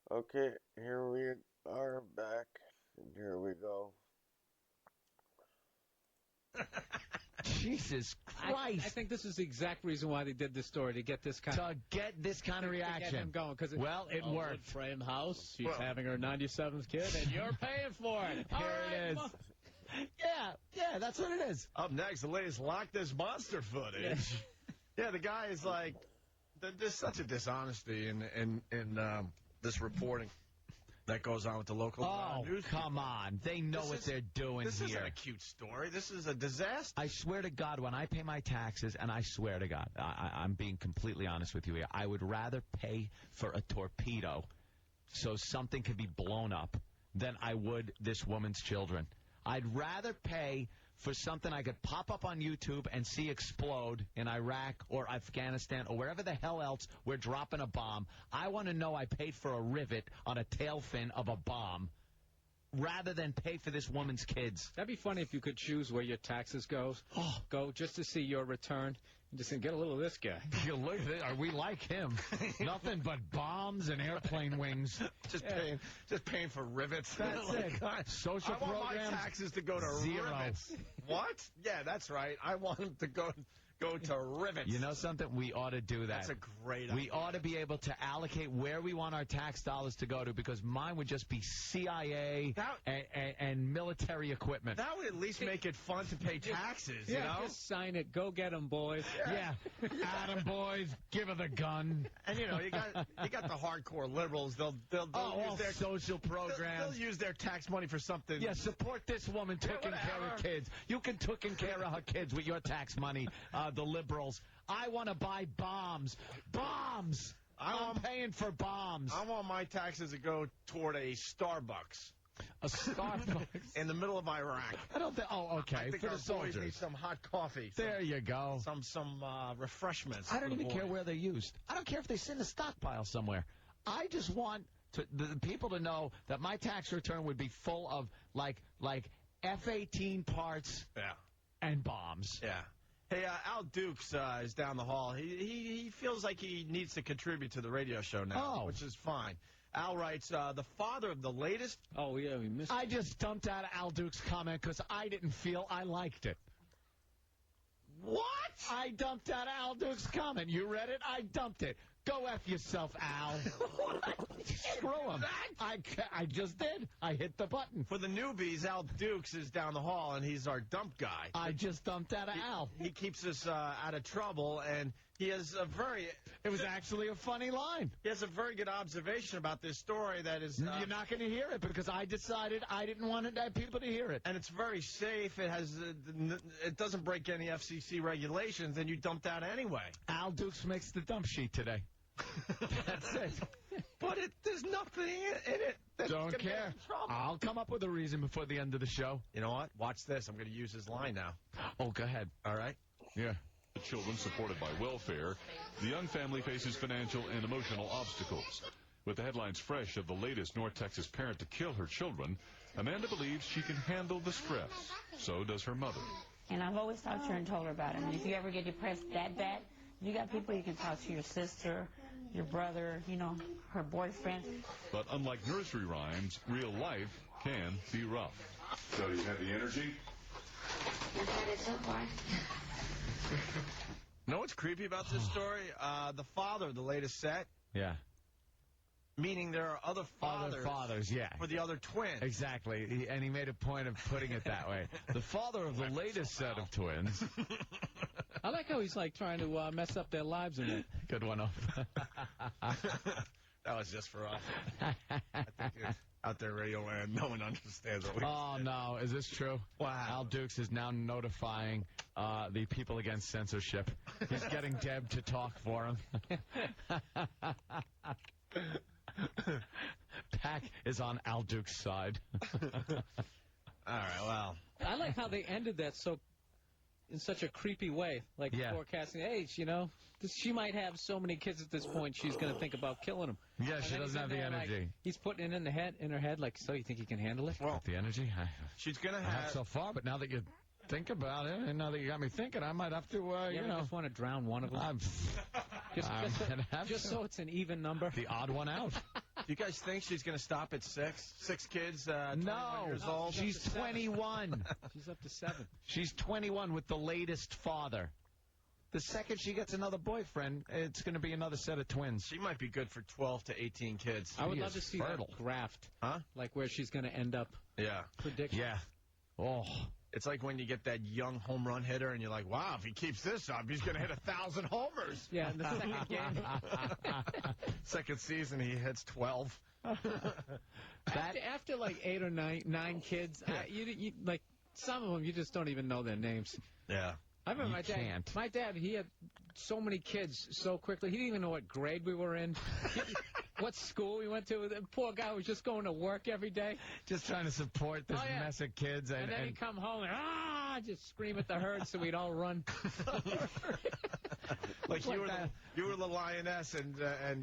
Okay, here we are back. And here we go. Jesus Christ. I think this is the exact reason why they did this story, to get this kind of... To get this kind of reaction. To get him going. Well, it worked. Frame house. She's having her 97th kid, and you're paying for it. Here it is. Yeah, that's what it is. Up next, the latest Loch This Monster footage. Yeah, the guy is like, there's such a dishonesty in this reporting that goes on with the local news. Oh, come on. They know what they're doing this here. This isn't a cute story. This is a disaster. I swear to God, when I pay my taxes, and I swear to God, I'm being completely honest with you here, I would rather pay for a torpedo so something could be blown up than I would this woman's children. I'd rather pay for something I could pop up on YouTube and see explode in Iraq or Afghanistan or wherever the hell else we're dropping a bomb. I want to know I paid for a rivet on a tail fin of a bomb rather than pay for this woman's kids. That'd be funny if you could choose where your taxes go just to see your return. You just get a little of this guy. We like him. Nothing but bombs and airplane wings. Just paying for rivets. That's it. God. Social I want programs, my taxes to go to 0. rivets. What? Yeah, that's right. I want them to go to rivets. You know something? We ought to do that. That's a great idea. We ought to be able to allocate where we want our tax dollars to go to, because mine would just be CIA and military equipment. That would at least make it fun to pay taxes, you know? Just sign it. Go get them, boys. Yeah. Adam, boys, give her the gun. And, you got the hardcore liberals. They'll use their social programs. They'll use their tax money for something. Yeah, support this woman taking care of kids. You can taking care of her kids with your tax money, the liberals. I want to buy bombs. Bombs! I'm paying for bombs. I want my taxes to go toward a Starbucks. A Starbucks? In the middle of Iraq. I don't think... Oh, okay. I think for our the soldiers. boys need some hot coffee. There you go. Some refreshments. I don't even care where they're used. I don't care if they sit in a stockpile somewhere. I just want the people to know that my tax return would be full of, like F-18 parts and bombs. Yeah. Hey, Al Dukes is down the hall. He feels like he needs to contribute to the radio show now, which is fine. Al writes, the father of the latest... Oh, yeah, we missed it. I just dumped out Al Dukes' comment because I didn't feel I liked it. What? I dumped out Al Dukes' comment. You read it? I dumped it. Go F yourself, Al. Screw him. I just did. I hit the button. For the newbies, Al Dukes is down the hall, and he's our dump guy. I just dumped out of Al. He keeps us out of trouble, and he has a very... It was actually a funny line. He has a very good observation about this story that is... You're not going to hear it because I decided I didn't want people to hear it. And it's very safe. It has it doesn't break any FCC regulations, and you dumped out anyway. Al Dukes makes the dump sheet today. That's it. But there's nothing in it. Don't care. I'll come up with a reason before the end of the show. You know what? Watch this. I'm going to use his line now. Oh, go ahead. All right? Yeah. The children supported by welfare, the young family faces financial and emotional obstacles. With the headlines fresh of the latest North Texas parent to kill her children, Amanda believes she can handle the stress. So does her mother. And I've always talked to her and told her about it. I mean, if you ever get depressed that bad, you got people you can talk to, your sister, your brother, her boyfriend. But unlike nursery rhymes, real life can be rough. So you have the energy? I've had it so far. You know what's creepy about this story? The father of the latest set. Yeah. Meaning there are other fathers. Other fathers, yeah. For the other twins. Exactly. And he made a point of putting it that way. The father of the latest set of twins. I like how he's trying to mess up their lives in it. Good one off. That was just for us. I think out there radio land, no one understands what we Oh, no. Is this true? Wow. Al Dukes is now notifying the people against censorship. He's getting Deb to talk for him. Pac is on Al Duke's side. All right, well. I like how they ended that in such a creepy way, forecasting age, she might have so many kids at this point, she's going to think about killing them. Yeah, she doesn't have the energy. He's putting it in her head, so you think he can handle it? Well, the energy? She's going to have... so far, but now that you think about it, and now that you got me thinking, I might have to, I just want to drown one of them. Just so it's an even number. The odd one out. you guys think she's going to stop at 6? 6 kids, 21 years old? She's 21. She's up to 7. She's 21 with the latest father. The second she gets another boyfriend, it's going to be another set of twins. She might be good for 12 to 18 kids. I would love to see that graphed. Huh? Like where she's going to end up. Yeah. Prediction. Yeah. Oh. It's like when you get that young home run hitter and you're like, wow, if he keeps this up, he's going to hit 1,000 homers. Yeah, in the second game. Second season, he hits 12. After like 8 or 9 kids, you like some of them, you just don't even know their names. Yeah. I remember You my dad, he had so many kids so quickly. He didn't even know what grade we were in, what school we went to. The poor guy was just going to work every day. Just trying to support this mess of kids. And then he'd come home and, just scream at the herd so we'd all run. Like you were the lioness and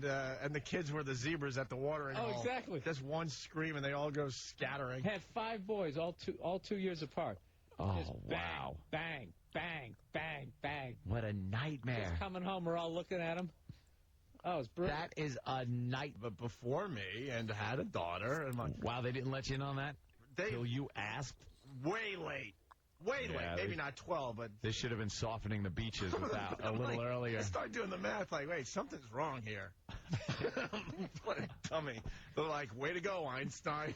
the kids were the zebras at the watering hole. Oh, exactly. Just one scream and they all go scattering. Had 5 boys, all 2 years apart. Oh, just bang, wow. Bang, bang, bang, bang. What a nightmare. Just coming home, we're all looking at him. Oh, it's brilliant. That is a night. But before me, and had a daughter. And wow, they didn't let you in on that? Till you asked? Way late. Way late. Maybe not 12, but... They should have been softening the beaches without a little earlier. I started doing the math like, wait, something's wrong here. What a dummy. They're like, way to go, Einstein.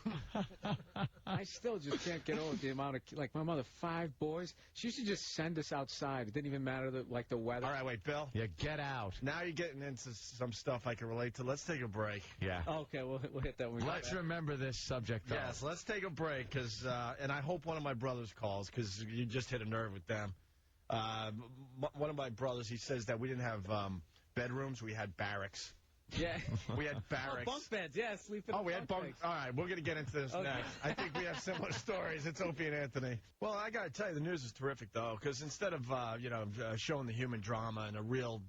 I still just can't get over the amount of, like, my mother, 5 boys. She used to just send us outside. It didn't even matter, the weather. All right, wait, Bill. Yeah, get out. Now you're getting into some stuff I can relate to. Let's take a break. Yeah. Okay, we'll hit that one. Let's remember this subject, though. Yes, let's take a break, and I hope one of my brothers calls, because you just hit a nerve with them. One of my brothers, he says that we didn't have bedrooms, we had barracks. Yeah. We had barracks. Oh, bunk beds, yeah, sleeping we had bunk. All right, we're going to get into this next. I think we have similar stories. It's Opie and Anthony. Well, I got to tell you, the news is terrific, though, because instead of, showing the human drama and a real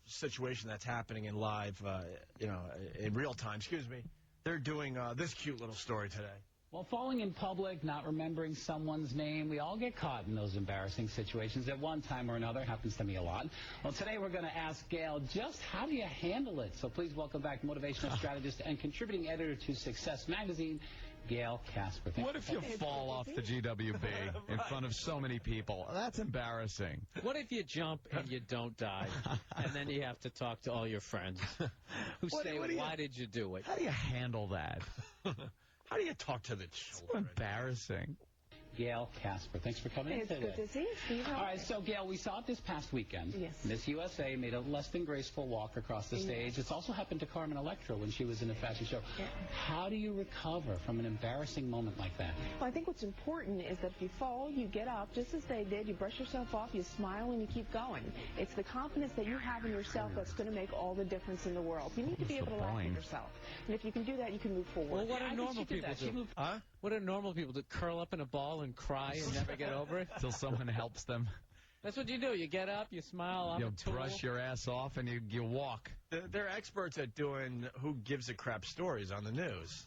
situation that's happening in live, in real time, they're doing this cute little story today. Well, falling in public, not remembering someone's name, we all get caught in those embarrassing situations at one time or another. Happens to me a lot. Well, today we're going to ask Gail just how do you handle it? So please welcome back motivational strategist and contributing editor to Success Magazine, Gail Casper. What if you fall off the GWB in front of so many people? That's embarrassing. What if you jump and you don't die, and then you have to talk to all your friends who say, why did you do it? How do you handle that? How do you talk to the children? It's embarrassing. Gail Casper, thanks for coming in today. It's good to see you, Steve. All right, so, Gail, we saw it this past weekend. Yes. Miss USA made a less than graceful walk across the stage. It's also happened to Carmen Electra when she was in a fashion show. Yeah. How do you recover from an embarrassing moment like that? Well, I think what's important is that if you fall, you get up, just as they did. You brush yourself off, you smile, and you keep going. It's the confidence that you have in yourself that's going to make all the difference in the world. You need to be able to laugh at yourself. And if you can do that, you can move forward. Well, what do normal people do? Huh? What do normal people do? Curl up in a ball and cry and never get over it? Till someone helps them. That's what you do. You get up, you smile, I'm a tool. Brush your ass off, and you walk. They're experts at doing who gives a crap stories on the news.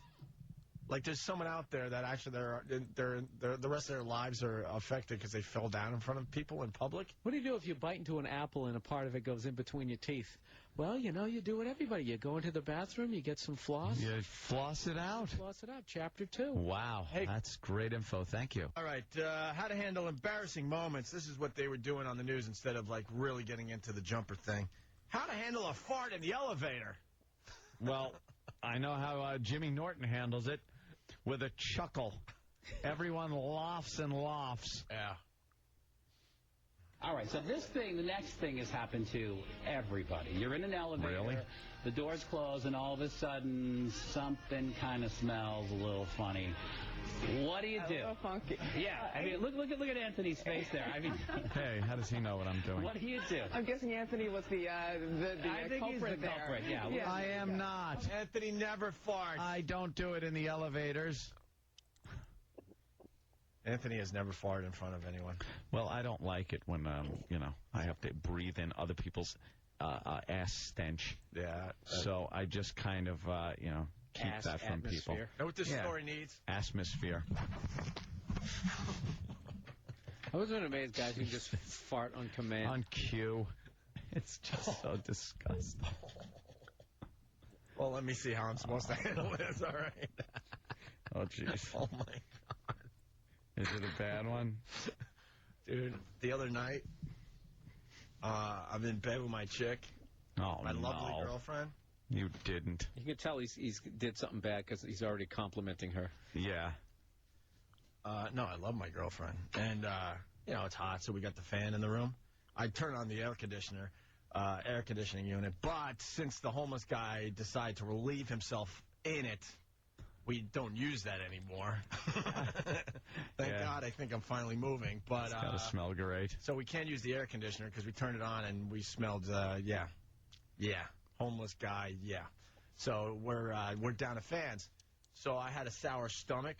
Like, there's someone out there that actually the rest of their lives are affected because they fell down in front of people in public. What do you do if you bite into an apple and a part of it goes in between your teeth? Well, you do what everybody. You go into the bathroom, you get some floss. You floss it out. Floss it out. Chapter 2. Wow. Hey. That's great info. Thank you. All right. How to handle embarrassing moments. This is what they were doing on the news instead of, like, really getting into the jumper thing. How to handle a fart in the elevator. Well, I know how Jimmy Norton handles it. With a chuckle. Everyone laughs and laughs. Yeah. All right, so the next thing has happened to everybody. You're in an elevator, Really? The doors close, and all of a sudden something kind of smells a little funny. What do you do? A little funky. Yeah, I mean, look at Anthony's face there. I mean, Hey, how does he know what I'm doing? what do you do? I'm guessing Anthony was the I think he's the culprit there. culprit, yeah. I am not. Anthony never farts. I don't do it in the elevators. Anthony has never farted in front of anyone. Well, I don't like it when, I have to breathe in other people's ass stench. Yeah. So I just kind of, keep Ass that from people. atmosphere. Know what this Yeah. story needs? Atmosphere. I was one amazed guys who just fart on command. On cue. It's just so disgusting. Well, let me see how I'm supposed to handle this, all right? Oh, jeez. Oh, my God. Is it a bad one? Dude, the other night, I'm in bed with my chick, my lovely girlfriend. You didn't. You can tell he's did something bad because he's already complimenting her. Yeah. No, I love my girlfriend. And, it's hot, so we got the fan in the room. I turn on the air conditioning unit, but since the homeless guy decided to relieve himself in it, we don't use that anymore. Thank God, I think I'm finally moving. But it's gotta smell great. So we can't use the air conditioner because we turned it on and we smelled, homeless guy, So we're down to fans. So I had a sour stomach,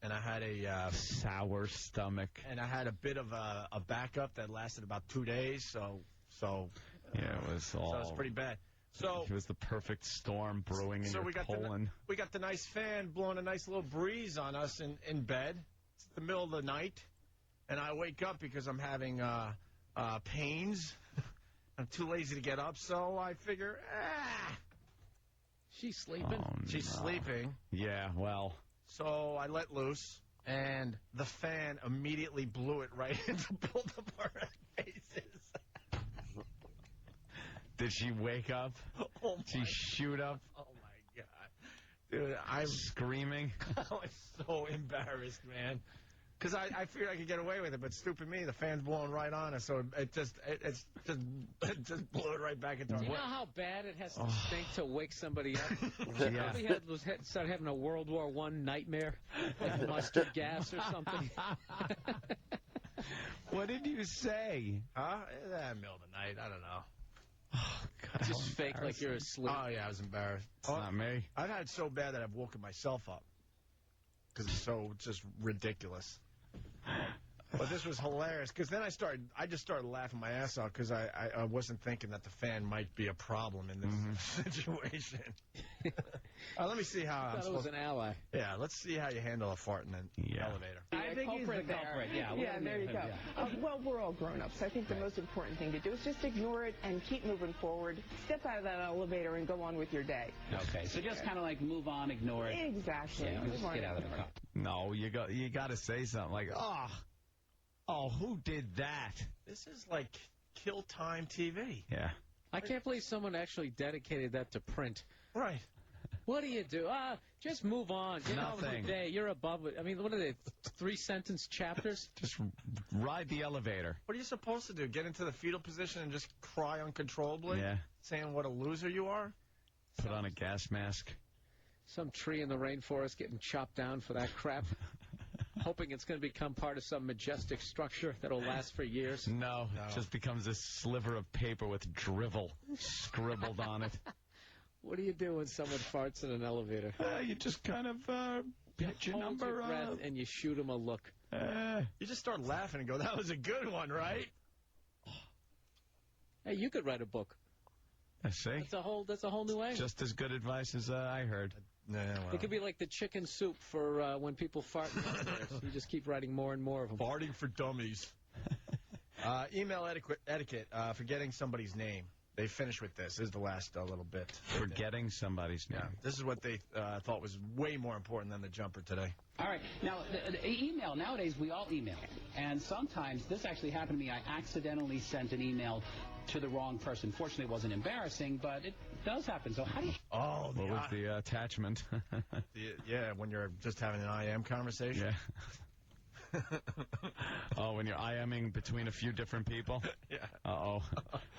and I had a sour stomach, and I had a bit of a backup that lasted about 2 days. So yeah, it was all. So it was pretty bad. So it was the perfect storm brewing in your colon. We got the nice fan blowing a nice little breeze on us in bed. It's the middle of the night, and I wake up because I'm having pains. I'm too lazy to get up, so I figure, She's sleeping? Oh, she's sleeping. Yeah, well. So I let loose, and the fan immediately blew it right into both of our faces. Did she wake up? Oh, Did she shoot up? Oh, my God. Dude, I'm screaming. I was so embarrassed, man. Because I figured I could get away with it, but stupid me, the fan's blowing right on us, so it just blew it right back into our. Do you know how bad it has to stink to wake somebody up? Yeah. Probably started having a World War I nightmare, like mustard gas or something. What did you say? Huh? Middle of the night, I don't know. Oh, God, just fake like you're asleep. Oh, yeah, I was embarrassed. It's not me. I've had it so bad that I've woken myself up. Because it's so just ridiculous. But this was hilarious, because then I just started laughing my ass off, because I wasn't thinking that the fan might be a problem in this situation. Let me see how I thought it was an ally. Yeah, let's see how you handle a fart in an elevator. I think he's the culprit. Yeah, there you go. Well, we're all grown-ups. I think the most important thing to do is just ignore it and keep moving forward. Step out of that elevator and go on with your day. Okay, so just kind of like move on, ignore it. Exactly. Yeah, just get out of the car. No, you got to say something like, oh, who did that? This is like kill time TV. Yeah. I can't believe someone actually dedicated that to print. Right. What do you do? Just move on. Get on with your day. You're above it. I mean, what are they, 3-sentence chapters? Just ride the elevator. What are you supposed to do? Get into the fetal position and just cry uncontrollably? Yeah. Saying what a loser you are? Put on a gas mask. Some tree in the rainforest getting chopped down for that crap. Hoping it's going to become part of some majestic structure that'll last for years. No, it just becomes this sliver of paper with drivel scribbled on it. What do you do when someone farts in an elevator? You just kind of hit your hold number your breath and you shoot them a look. You just start laughing and go, that was a good one, right? Hey, you could write a book. I see. That's a whole new angle. Just as good advice as I heard. Well. It could be like the chicken soup for when people fart in elevators. You just keep writing more and more of them. Farting for dummies. Email etiquette, forgetting somebody's name. They finish with this. This is the last little bit. Forgetting somebody's name. Yeah, this is what they thought was way more important than the jumper today. All right. Now, the email, nowadays we all email. And sometimes, this actually happened to me, I accidentally sent an email to the wrong person. Fortunately, it wasn't embarrassing, but it does happen. So how do you... Oh, what was the attachment? When you're just having an IM conversation. Yeah. Oh, when you're IMing between a few different people? Yeah. Uh-oh.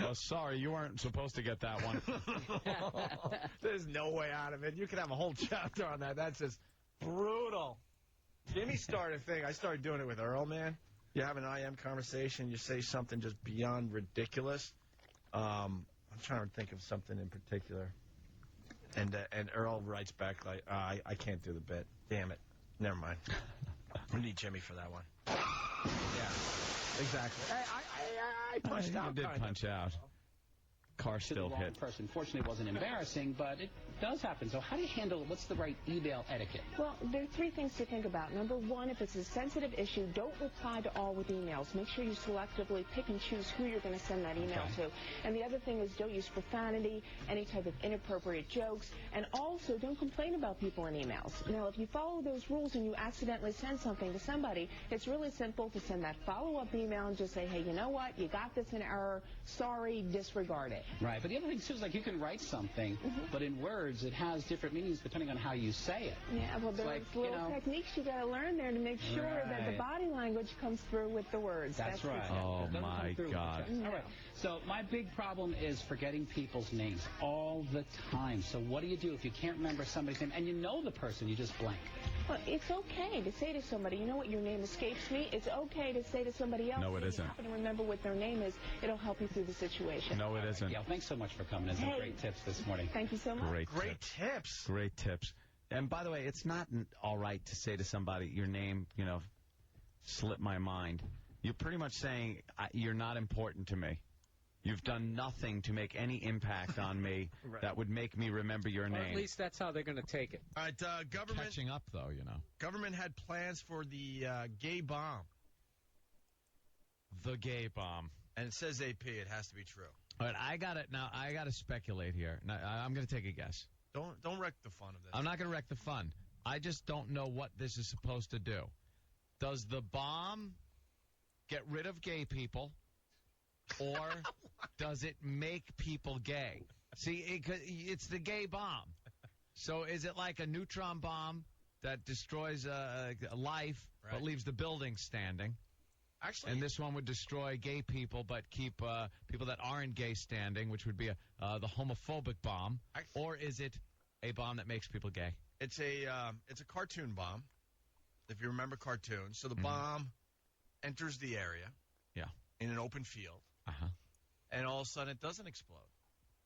Oh, sorry, you weren't supposed to get that one. There's no way out of it. You could have a whole chapter on that. That's just brutal. Jimmy started a thing. I started doing it with Earl, man. You have an IM conversation, you say something just beyond ridiculous. I'm trying to think of something in particular. And Earl writes back like, I can't do the bit. Damn it. Never mind. We need Jimmy for that one. Yeah, exactly. I punched out. You did punch out. Car to the still wrong hit. person. Fortunately, it wasn't embarrassing, but it does happen. So how do you handle it? What's the right email etiquette? Well, there are three things to think about. Number one, if it's a sensitive issue, don't reply to all with emails. Make sure you selectively pick and choose who you're going to send that email to. And the other thing is don't use profanity, any type of inappropriate jokes, and also don't complain about people in emails. Now, if you follow those rules and you accidentally send something to somebody, it's really simple to send that follow-up email and just say, hey, you know what? You got this in error. Sorry, disregard it. Right, but the other thing, too, is like you can write something, but in words it has different meanings depending on how you say it. Yeah, well, there's like, little techniques you got to learn there to make sure that the body language comes through with the words. That's right. Oh, my God. All right, so my big problem is forgetting people's names all the time. So what do you do if you can't remember somebody's name and you know the person, you just blank? Well, it's okay to say to somebody, you know what, your name escapes me. It's okay to say to somebody else. No, it if isn't. you happen to remember what their name is, it'll help you through the situation. No, it isn't. Yeah, thanks so much for coming in. Some great tips this morning. Thank you so much. Great tips. Great tips. And by the way, it's not all right to say to somebody, your name, slipped my mind. You're pretty much saying, you're not important to me. You've done nothing to make any impact on me that would make me remember your name. At least that's how they're going to take it. All right, government. Catching up, though, Government had plans for the gay bomb. The gay bomb. And it says AP. It has to be true. All right, I got to speculate here. Now, I'm going to take a guess. Don't wreck the fun of this. I'm not going to wreck the fun. I just don't know what this is supposed to do. Does the bomb get rid of gay people, or does it make people gay? See, it's the gay bomb. So is it like a neutron bomb that destroys a life but leaves the building standing? Actually, and this one would destroy gay people but keep people that aren't gay standing, which would be the homophobic bomb. Or is it a bomb that makes people gay? It's a cartoon bomb, if you remember cartoons. So the bomb enters the area in an open field, and all of a sudden it doesn't explode.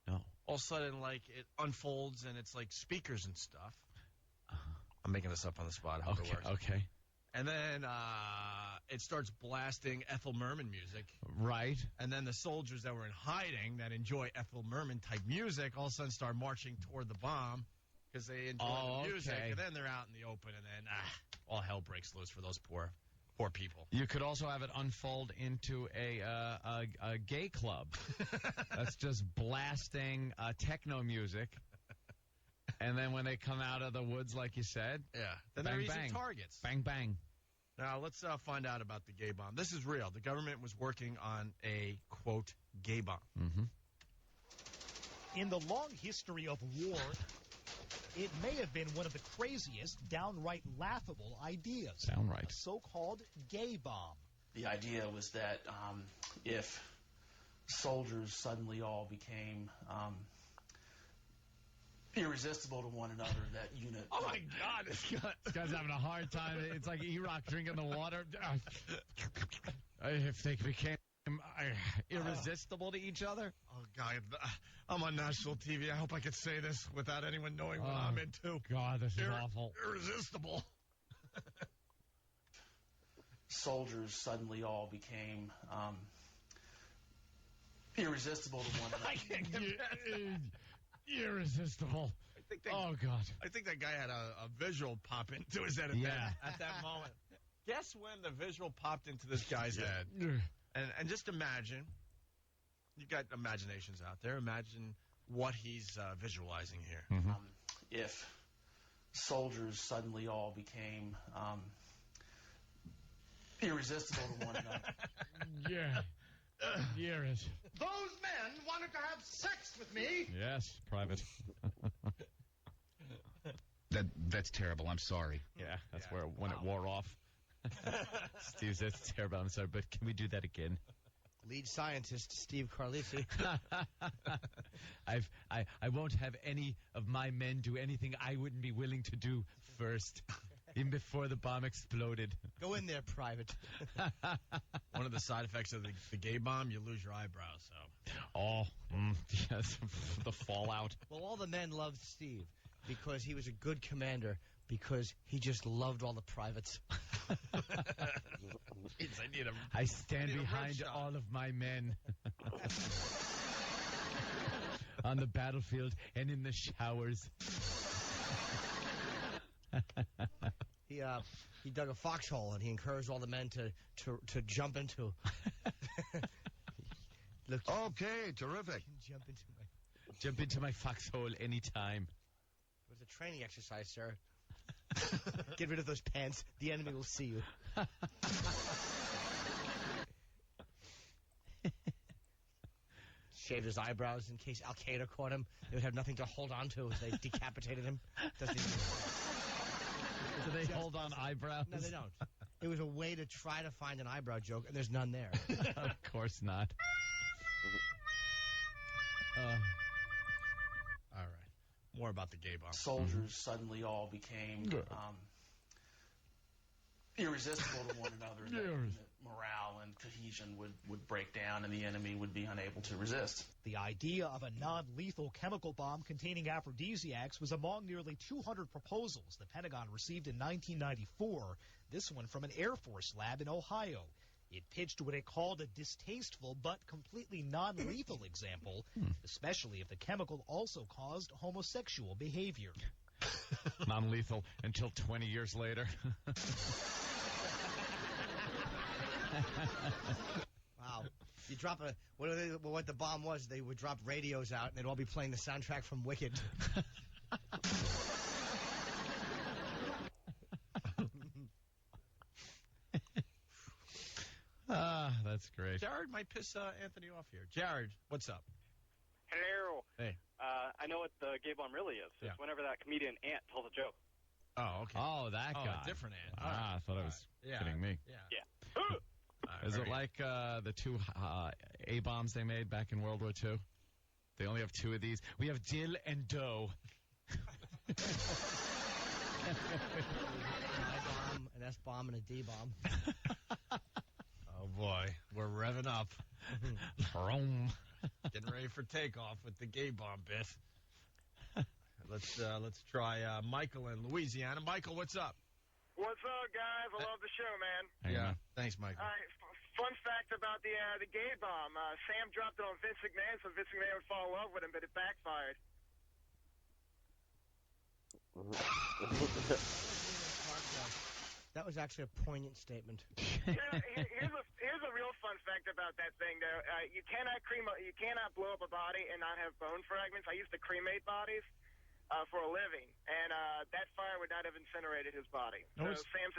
No. All of a sudden, like, it unfolds, and it's like speakers and stuff. I'm making this up on the spot. I hope it works. Okay. And then it starts blasting Ethel Merman music. Right. And then the soldiers that were in hiding that enjoy Ethel Merman type music all of a sudden start marching toward the bomb because they enjoy the music. And then they're out in the open, and then all hell breaks loose for those poor people. You could also have it unfold into a gay club that's just blasting techno music. And then when they come out of the woods, like you said, then bang, they're easy bang. targets. Bang, bang. Now, let's find out about the gay bomb. This is real. The government was working on a, quote, gay bomb. In the long history of war, it may have been one of the craziest, downright laughable ideas. Downright. A so-called gay bomb. The idea was that if soldiers suddenly all became irresistible to one another, that unit... Oh, my God. This guy's having a hard time. It's like E-Rock drinking the water. If they became irresistible to each other. Oh, God. I'm on national TV. I hope I could say this without anyone knowing what I'm into. God, this is awful. Irresistible. Soldiers suddenly all became irresistible to one another. I can't get irresistible. Oh, God. I think that guy had a visual pop into his head at that moment. Guess when the visual popped into this guy's head? And just imagine, you've got imaginations out there. Imagine what he's visualizing here. If soldiers suddenly all became irresistible to one another. Those men wanted to have sex with me. Yes, Private. That's terrible. I'm sorry. Yeah, that's when it wore off. Steve says it's terrible. I'm sorry, but can we do that again? Lead scientist Steve Carlisi. I won't have any of my men do anything I wouldn't be willing to do first, even before the bomb exploded. Go in there, Private. One of the side effects of the gay bomb, you lose your eyebrows. So. Yes, the fallout. Well, all the men loved Steve because he was a good commander, because he just loved all the privates. I stand behind all of my men. on the battlefield and in the showers. He dug a foxhole and he encouraged all the men to jump into. Look, Okay, terrific. jump into my Jump into my foxhole anytime. It was a training exercise, sir. Get rid of those pants. The enemy will see you. Shaved his eyebrows in case Al Qaeda caught him. They would have nothing to hold on to if they decapitated him. Doesn't even... Do they hold on eyebrows? No, they don't. It was a way to try to find an eyebrow joke, and there's none there. Of course not. All right. More about the gay bomb. Soldiers suddenly all became irresistible to one another. That morale and cohesion would break down, and the enemy would be unable to resist. The idea of a non-lethal chemical bomb containing aphrodisiacs was among nearly 200 proposals the Pentagon received in 1994, this one from an Air Force lab in Ohio. It pitched what it called a distasteful but completely non-lethal example, especially if the chemical also caused homosexual behavior. Non-lethal until 20 years later. Wow. You drop what the bomb was, they would drop radios out, and they'd all be playing the soundtrack from Wicked. That's great. Jared might piss Anthony off here. Jared, what's up? Hello. Hey. I know what the gay bomb really is. It's whenever that comedian Ant tells a joke. Oh, okay. Oh, that guy. A different Ant. I thought it was kidding me. Yeah. Is it like the two A-bombs they made back in World War II? They only have two of these. We have Dill and Doe. An I-bomb, an S-bomb, and a D-bomb. Oh, boy. We're revving up. Vroom. Getting ready for takeoff with the gay bomb bit. Let's try Michael in Louisiana. Michael, what's up? What's up, guys? I love the show, man. Yeah. Thanks, Michael. All right, fun fact about the gay bomb. Sam dropped it on Vince McMahon so Vince McMahon would fall in love with him, but it backfired. That was actually a poignant statement. Here's a real fun fact about that thing, though. You cannot blow up a body and not have bone fragments. I used to cremate bodies for a living, and that fire would not have incinerated his body. No, so Sam's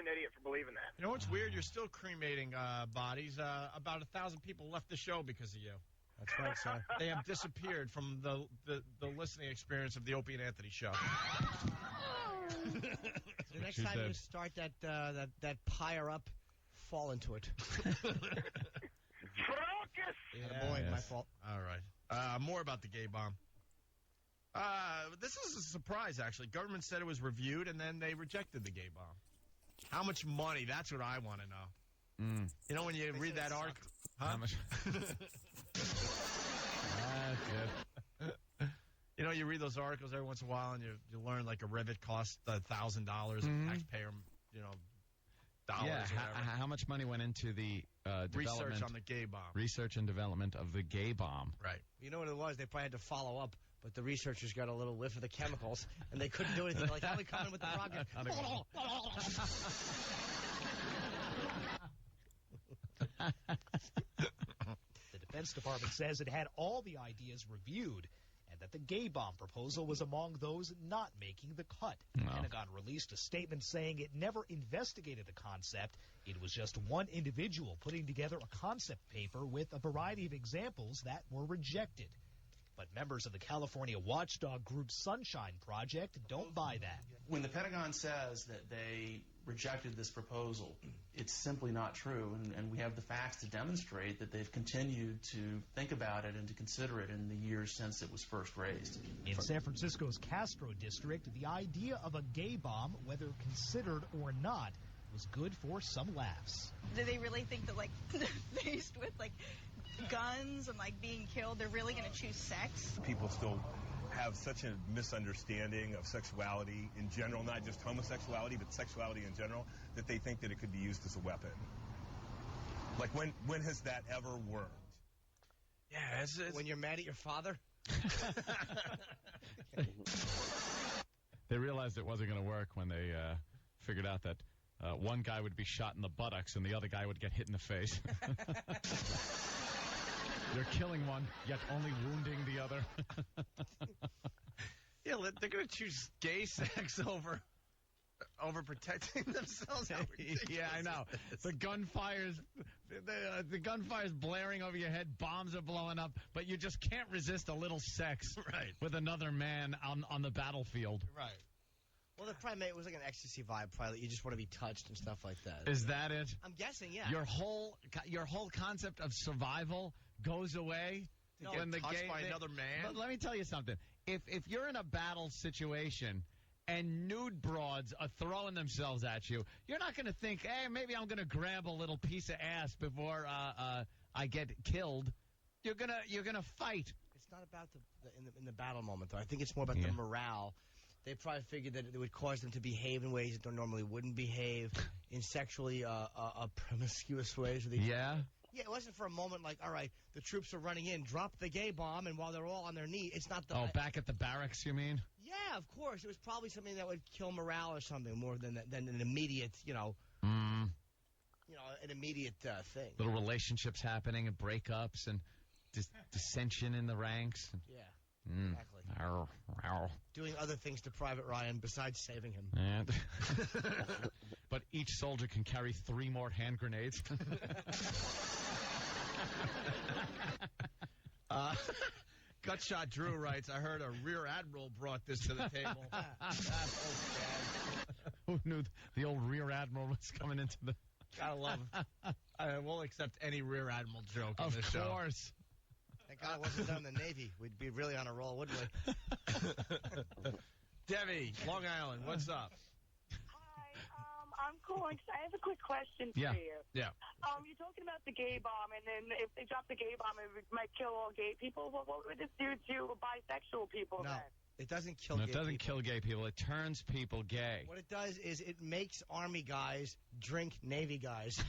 an idiot for believing that. You know what's weird? You're still cremating bodies. About 1,000 people left the show because of you. That's right, sir. They have disappeared from the listening experience of the Opie and Anthony show. The next time you start that pyre up, fall into it. Focus! My fault. All right. More about the gay bomb. This is a surprise, actually. Government said it was reviewed, and then they rejected the gay bomb. How much money? That's what I want to know. You know, when you read that article. How much? You know, you read those articles every once in a while, and you learn like a rivet costs $1,000, taxpayer, dollars. Yeah. Or whatever. How much money went into the research on the gay bomb? Research and development of the gay bomb. Right. You know what it was? They probably had to follow up, but the researchers got a little whiff of the chemicals, and they couldn't do anything. Like, how we coming with the rocket? The Defense Department says it had all the ideas reviewed and that the gay bomb proposal was among those not making the cut. The Pentagon released a statement saying it never investigated the concept. It was just one individual putting together a concept paper with a variety of examples that were rejected. But members of the California watchdog group Sunshine Project don't buy that. When the Pentagon says that they rejected this proposal, it's simply not true, and we have the facts to demonstrate that they've continued to think about it and to consider it in the years since it was first raised. In San Francisco's Castro district, the idea of a gay bomb, whether considered or not, was good for some laughs. Do they really think that, like, faced with, like, guns and, like, being killed, they're really going to choose sex? People still have such a misunderstanding of sexuality in general, not just homosexuality, but sexuality in general, that they think that it could be used as a weapon. Like, when has that ever worked? Yeah, when you're mad at your father? They realized it wasn't going to work when they figured out that one guy would be shot in the buttocks and the other guy would get hit in the face. You're killing one, yet only wounding the other. Yeah, they're going to choose gay sex over protecting themselves. Yeah, I know. The gunfire's blaring over your head, bombs are blowing up, but you just can't resist a little sex with another man on the battlefield. Right. Well, the probably it was like an ecstasy vibe, probably. You just want to be touched and stuff like that. Is that it? I'm guessing, yeah. Your whole concept of survival goes away when the touched gay by another man. But let me tell you something. If you're in a battle situation and nude broads are throwing themselves at you, you're not going to think, hey, maybe I'm going to grab a little piece of ass before I get killed. You're gonna fight. It's not about in the battle moment, though. I think it's more about the morale. They probably figured that it would cause them to behave in ways that they normally wouldn't behave, in sexually promiscuous ways. Yeah? Yeah, it wasn't for a moment like, all right, the troops are running in, drop the gay bomb, and while they're all on their knees, it's not the... Oh, back at the barracks, you mean? Yeah, of course. It was probably something that would kill morale or something more than an immediate, an immediate thing. Little relationships happening and breakups and dissension in the ranks. Yeah. Exactly. Ow, ow. Doing other things to Private Ryan besides saving him. And but each soldier can carry 3 more hand grenades. Gutshot Drew writes, I heard a rear admiral brought this to the table. Who knew the old rear admiral was coming into the... Gotta love him. I won't accept any rear admiral joke on this show. Of course. Thank God it wasn't done in the Navy. We'd be really on a roll, wouldn't we? Debbie, Long Island, what's up? I'm calling because I have a quick question for you. Yeah. You're talking about the gay bomb, and then if they drop the gay bomb, it might kill all gay people. Well, what would this do to bisexual people then? It doesn't kill gay people. It doesn't kill gay people. It turns people gay. What it does is it makes Army guys drink Navy guys.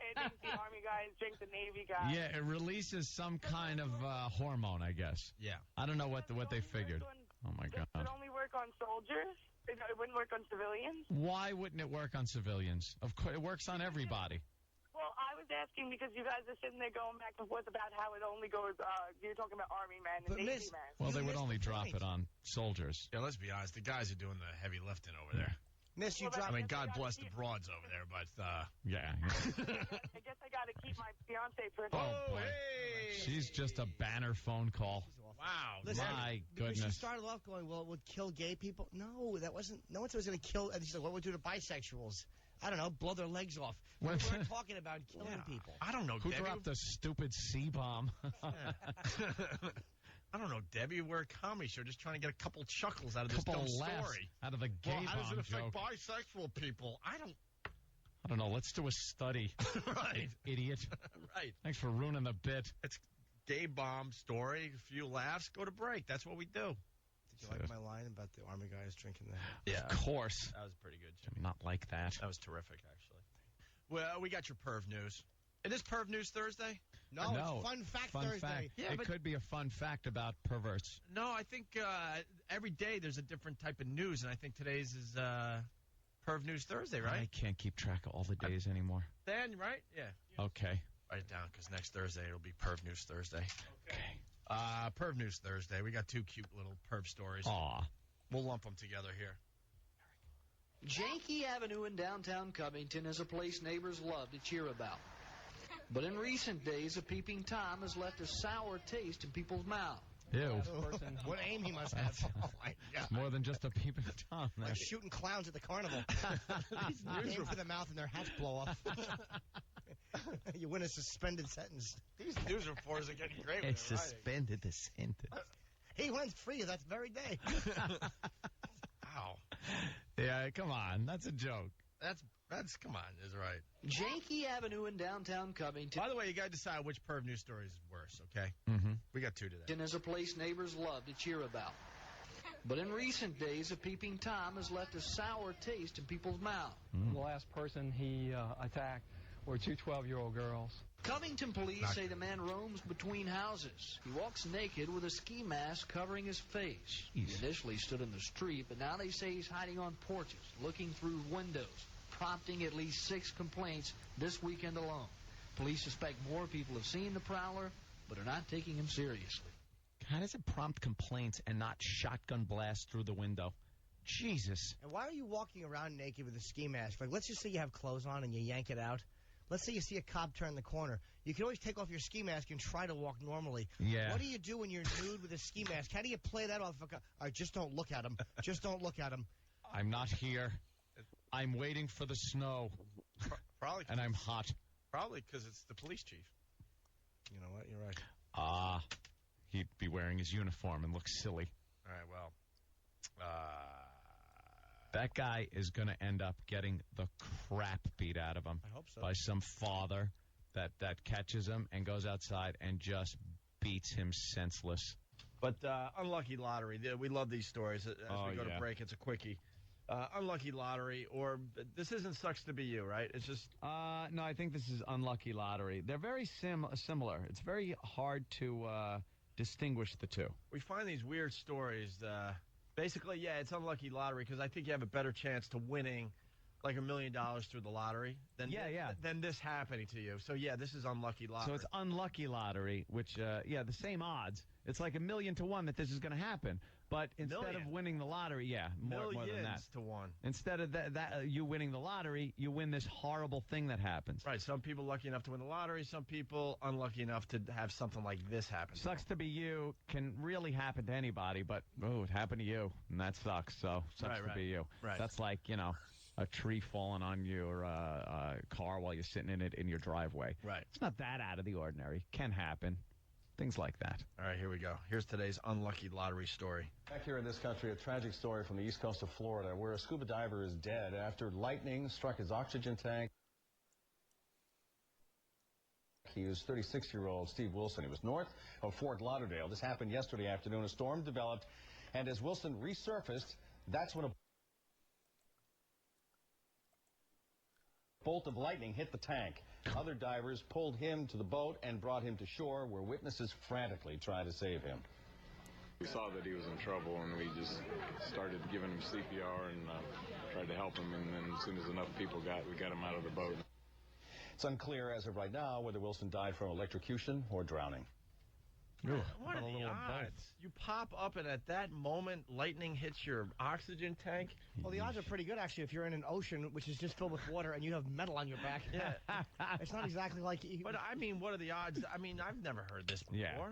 It makes the Army guys drink the Navy guys. Yeah, it releases some kind of hormone, I guess. Yeah. I don't know what they figured. Oh, my God. Does it only work on soldiers? It wouldn't work on civilians? Why wouldn't it work on civilians? Of course, it works on everybody. Well, I was asking because you guys are sitting there going back and forth about how it only goes, you're talking about Army men and Navy men. Well, they would only drop it on soldiers. Yeah, let's be honest. The guys are doing the heavy lifting over there. Miss, you drop. I mean, God bless the broads over there, but yeah. I guess I got to keep my fiance for. Oh, boy. Hey. She's just a banner phone call. Wow. Listen, my goodness. She started off going, well, it would kill gay people. No, that wasn't. No one said it was going to kill. And she's like, what would it do to bisexuals? I don't know, blow their legs off. We weren't talking about killing people. I don't know, Who Debbie. dropped the stupid C-bomb? I don't know, Debbie. We're a comedy show, just trying to get a couple chuckles out of this dumb story. Out of the gay bomb how does it affect joke. bisexual people? I don't know. Let's do a study. Right. Idiot. Right. Thanks for ruining the bit. It's gay bomb story. A few laughs. Go to break. That's what we do. Did you like my line about the Army guys drinking that? Yeah. Of course. That was pretty good, Jimmy. Not like that. That was terrific, actually. Well, we got your perv news. Is this Perv News Thursday? No, it's Fun Fact Thursday. Fact. Yeah, it could be a fun fact about perverts. No, I think every day there's a different type of news, and I think today's is Perv News Thursday, right? I can't keep track of all the days anymore. Dan, right? Yeah. Okay. Write it down, because next Thursday it'll be Perv News Thursday. Okay. Perv News Thursday. We got 2 cute little perv stories. Aw. We'll lump them together here. Janky Avenue in downtown Covington is a place neighbors love to cheer about. But in recent days, a peeping Tom has left a sour taste in people's mouths. Ew. What aim he must have. Oh, my God. More than just a peeping Tom. Like shooting clowns at the carnival. Aim for the mouth and their hats blow off. You win a suspended sentence. These news reporters are getting great with It's suspended the sentence. He went free that very day. Ow. Yeah, come on. That's a joke. That's come on, is right. Janky Avenue in downtown Covington. By the way, you got to decide which perv news story is worse, okay? Mm-hmm. We got 2 today. Is a place neighbors love to cheer about. But in recent days, a peeping Tom has left a sour taste in people's mouths. The last person he attacked were 2 12-year-old girls. Covington police say the man roams between houses. He walks naked with a ski mask covering his face. He initially stood in the street, but now they say he's hiding on porches, looking through windows, prompting at least 6 complaints this weekend alone. Police suspect more people have seen the prowler, but are not taking him seriously. How does it prompt complaints and not shotgun blast through the window? Jesus. And why are you walking around naked with a ski mask? Like, let's just say you have clothes on and you yank it out. Let's say you see a cop turn the corner. You can always take off your ski mask and try to walk normally. Yeah. What do you do when you're nude with a ski mask? How do you play that off? All right, just don't look at him. Just don't look at him. I'm not here. I'm waiting for the snow. Probably. And I'm hot. Probably because it's the police chief. You know what? You're right. He'd be wearing his uniform and look silly. All right, well. That guy is going to end up getting the crap beat out of him. I hope so. By some father that catches him and goes outside and just beats him senseless. But unlucky lottery. We love these stories. As we go to break, it's a quickie. Unlucky lottery, or this isn't sucks to be you, right? It's just... No, I think this is unlucky lottery. They're very similar. It's very hard to distinguish the two. We find these weird stories. Basically, yeah, it's unlucky lottery because I think you have a better chance to winning like $1 million through the lottery than this happening to you. So, yeah, this is unlucky lottery. So it's unlucky lottery, which, the same odds. It's like 1,000,000 to 1 that this is going to happen. But instead of winning the lottery, more than that. To 1. Instead of that you winning the lottery, you win this horrible thing that happens. Right. Some people lucky enough to win the lottery. Some people unlucky enough to have something like this happen. Sucks to be you can really happen to anybody, but, it happened to you, and that sucks. So, sucks to be you. Right. That's like, a tree falling on your car while you're sitting in it in your driveway. Right. It's not that out of the ordinary. Can happen. Things like that. All right, here we go. Here's today's unlucky lottery story. Back here in this country, a tragic story from the east coast of Florida where a scuba diver is dead after lightning struck his oxygen tank. He was 36-year-old Steve Wilson. He was north of Fort Lauderdale. This happened yesterday afternoon. A storm developed, and as Wilson resurfaced, that's when a bolt of lightning hit the tank. Other divers pulled him to the boat and brought him to shore, where witnesses frantically tried to save him. We saw that he was in trouble, and we just started giving him CPR and tried to help him, and then as soon as enough people we got him out of the boat. It's unclear as of right now whether Wilson died from electrocution or drowning. What are the odds? You pop up, and at that moment, lightning hits your oxygen tank. Well, the odds are pretty good, actually, if you're in an ocean which is just filled with water and you have metal on your back. Yeah. It's not exactly like... But, I mean, what are the odds? I mean, I've never heard this before. Yeah.